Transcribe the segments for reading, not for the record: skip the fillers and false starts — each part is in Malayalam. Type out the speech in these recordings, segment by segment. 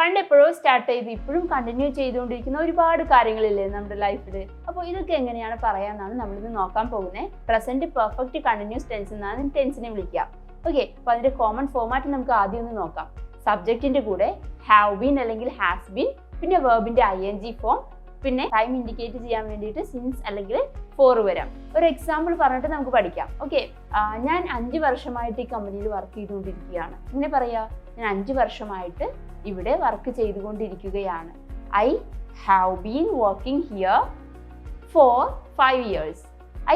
പണ്ട് എപ്പോഴോ സ്റ്റാർട്ട് ചെയ്ത് ഇപ്പോഴും കണ്ടിന്യൂ ചെയ്തുകൊണ്ടിരിക്കുന്ന ഒരുപാട് കാര്യങ്ങളില്ലേ നമ്മുടെ ലൈഫിൽ. അപ്പോൾ ഇതൊക്കെ എങ്ങനെയാണ് പറയാമെന്നാണ് നമ്മളിത് നോക്കാൻ പോകുന്നത്. പ്രസന്റ് പെർഫെക്റ്റ് കണ്ടിന്യൂസ് ടെൻസ് എന്നാണ് ടെൻസിനെ വിളിക്കുക. ഓക്കെ, അപ്പോൾ അതിന്റെ കോമൺ ഫോമാറ്റ് നമുക്ക് ആദ്യം ഒന്ന് നോക്കാം. സബ്ജക്റ്റിന്റെ കൂടെ ഹാവ് ബീൻ അല്ലെങ്കിൽ ഹാസ് ബീൻ, പിന്നെ വെർബിന്റെ ing ഫോം, പിന്നെ ടൈം ഇൻഡിക്കേറ്റ് ചെയ്യാൻ വേണ്ടിയിട്ട് സിൻസ് അല്ലെങ്കിൽ ഫോർ വരാം. ഒരു എക്സാമ്പിൾ പറഞ്ഞിട്ട് നമുക്ക് പഠിക്കാം. ഓക്കെ, ഞാൻ 5 വർഷമായിട്ട് ഈ കമ്പനിയിൽ വർക്ക് ചെയ്തുകൊണ്ടിരിക്കുകയാണ്. ഇങ്ങനെ പറയാ, ഞാൻ 5 വർഷമായിട്ട് ഇവിടെ വർക്ക് ചെയ്തുകൊണ്ടിരിക്കുകയാണ്. I have been working here for 5 years.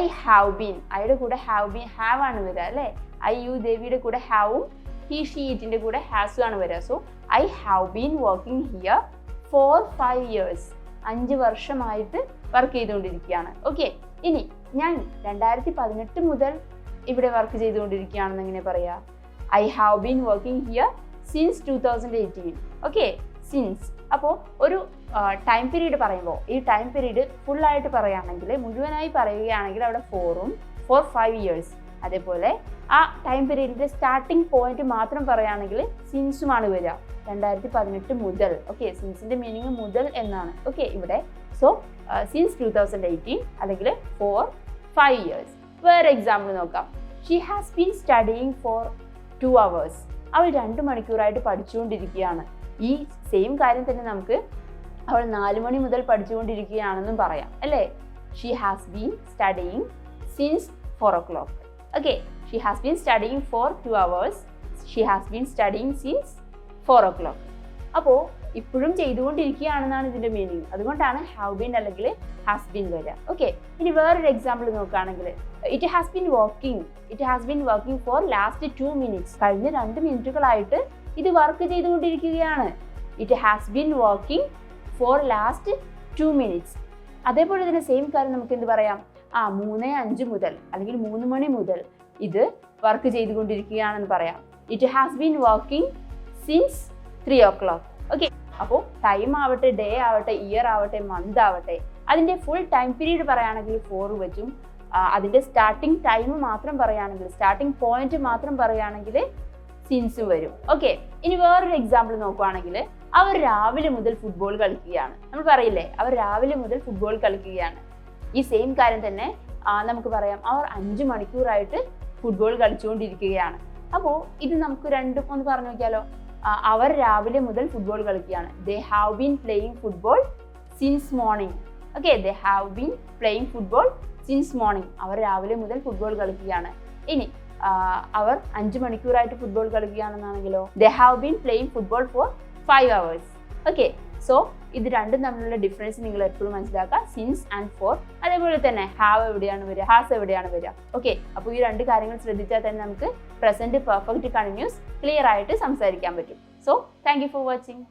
I have been, ഐയുടെ കൂടെ ഹാവ് ബീൻ ഹാവ് ആണ് വരിക അല്ലേ. ഐ യു ദേവിയുടെ കൂടെ ഹാവും ഹി ഷീ ഇറ്റിന്റെ കൂടെ ഹാസും ആണ് വരിക. So I have been working here for 5 years. 5 വർഷമായിട്ട് വർക്ക് ചെയ്തുകൊണ്ടിരിക്കുകയാണ്. ഓക്കെ, ഇനി ഞാൻ 2018 മുതൽ ഇവിടെ വർക്ക് ചെയ്തുകൊണ്ടിരിക്കുകയാണെന്ന് എങ്ങനെ പറയാ? I have been working here since 2018. Okay, since. അപ്പോൾ ഒരു ടൈം പീരീഡ് പറയുമ്പോൾ ഈ ടൈം പീരീഡ് ഫുള്ളായിട്ട് പറയുകയാണെങ്കിൽ, മുഴുവനായി പറയുകയാണെങ്കിൽ അവിടെ ഫോറും ഫോർ 5 years. അതേപോലെ ആ ടൈം പീരീഡിൻ്റെ സ്റ്റാർട്ടിംഗ് പോയിന്റ് മാത്രം പറയുകയാണെങ്കിൽ സിൻസുമാണ് വരിക, 2018 മുതൽ. ഓക്കെ, സിൻസിൻ്റെ മീനിങ് മുതൽ എന്നാണ്. ഓക്കെ, ഇവിടെ സോ സിൻസ് 2018 അല്ലെങ്കിൽ ഫോർ 5 years. വേറെ എക്സാമ്പിൾ നോക്കാം. She has been studying for 2 hours. അവൾ 2 മണിക്കൂറായിട്ട് പഠിച്ചുകൊണ്ടിരിക്കുകയാണ്. ഈ സെയിം കാര്യം തന്നെ നമുക്ക് അവൾ 4 മണി മുതൽ പഠിച്ചുകൊണ്ടിരിക്കുകയാണെന്നും പറയാം അല്ലേ. She has been studying since 4 o'clock. Okay, she has been studying for 2 hours. She has been studying since 4 o'clock. അപ്പോൾ ഇപ്പോഴും ചെയ്തുകൊണ്ടിരിക്കുകയാണെന്നാണ് ഇതിൻ്റെ മീനിങ്. അതുകൊണ്ടാണ് ഹാവ് ബീൻ അല്ലെങ്കിൽ ഹാസ് ബീൻ വരിക. ഓക്കെ, ഇനി വേറൊരു എക്സാമ്പിൾ നോക്കുകയാണെങ്കിൽ, it has been working for last 2 minutes. കഴിഞ്ഞ 2 മിനിറ്റുകളായിട്ട് ഇത് വർക്ക് ചെയ്തുകൊണ്ടിരിക്കുകയാണ്. It has been working for last 2 minutes. അതേപോലെ തന്നെ സെയിം കാര്യം നമുക്ക് എന്ത് പറയാം? 3:05 മുതൽ അല്ലെങ്കിൽ 3 മണി മുതൽ ഇത് വർക്ക് ചെയ്തുകൊണ്ടിരിക്കുകയാണെന്ന് പറയാം. It has been working since 3 o'clock. Okay, അപ്പോൾ ടൈം ആവട്ടെ, ഡേ ആവട്ടെ, ഇയർ ആവട്ടെ, മന്ത് ആവട്ടെ, അതിൻ്റെ ഫുൾ ടൈം പീരീഡ് പറയുകയാണെങ്കിൽ 4 വെച്ചും, അതിൻ്റെ സ്റ്റാർട്ടിംഗ് ടൈം മാത്രം പറയുകയാണെങ്കിൽ, സ്റ്റാർട്ടിംഗ് പോയിന്റ് മാത്രം പറയുകയാണെങ്കിൽ സിൻസും വരും. ഓക്കെ, ഇനി വേറൊരു എക്സാമ്പിൾ നോക്കുകയാണെങ്കിൽ, അവർ രാവിലെ മുതൽ ഫുട്ബോൾ കളിക്കുകയാണ്. നമ്മൾ പറയില്ലേ, അവർ രാവിലെ മുതൽ ഫുട്ബോൾ കളിക്കുകയാണ്. ഈ സെയിം കാര്യം തന്നെ നമുക്ക് പറയാം, അവർ 5 മണിക്കൂറായിട്ട് ഫുട്ബോൾ കളിച്ചുകൊണ്ടിരിക്കുകയാണ്. അപ്പോൾ ഇത് നമുക്ക് രണ്ടും ഒന്ന് പറഞ്ഞു നോക്കിയാലോ. അവർ രാവിലെ മുതൽ ഫുട്ബോൾ കളിക്കുകയാണ്. They have been playing football since morning. Okay, they have been playing football since morning. അവർ രാവിലെ മുതൽ ഫുട്ബോൾ കളിക്കുകയാണ്. ഇനി അവർ 5 മണിക്കൂറായിട്ട് ഫുട്ബോൾ കളിക്കുകയാണെന്നാണെങ്കിലോ, they have been playing football for 5 hours. Okay, so ഇത് രണ്ടും തമ്മിലുള്ള ഡിഫറൻസ് നിങ്ങൾ എപ്പോഴും മനസ്സിലാക്കുക, സിൻസ് ആൻഡ് ഫോർ. അതേപോലെ തന്നെ ഹാവ് എവിടെയാണ് വരിക, ഹാസ് എവിടെയാണ് വരിക. ഓക്കെ, അപ്പോൾ ഈ 2 കാര്യങ്ങൾ ശ്രദ്ധിച്ചാൽ തന്നെ നമുക്ക് പ്രസന്റ് പെർഫെക്റ്റ് കണ്ടിന്യൂസ് ക്ലിയർ ആയിട്ട് സംസാരിക്കാൻ പറ്റും. So thank you for watching.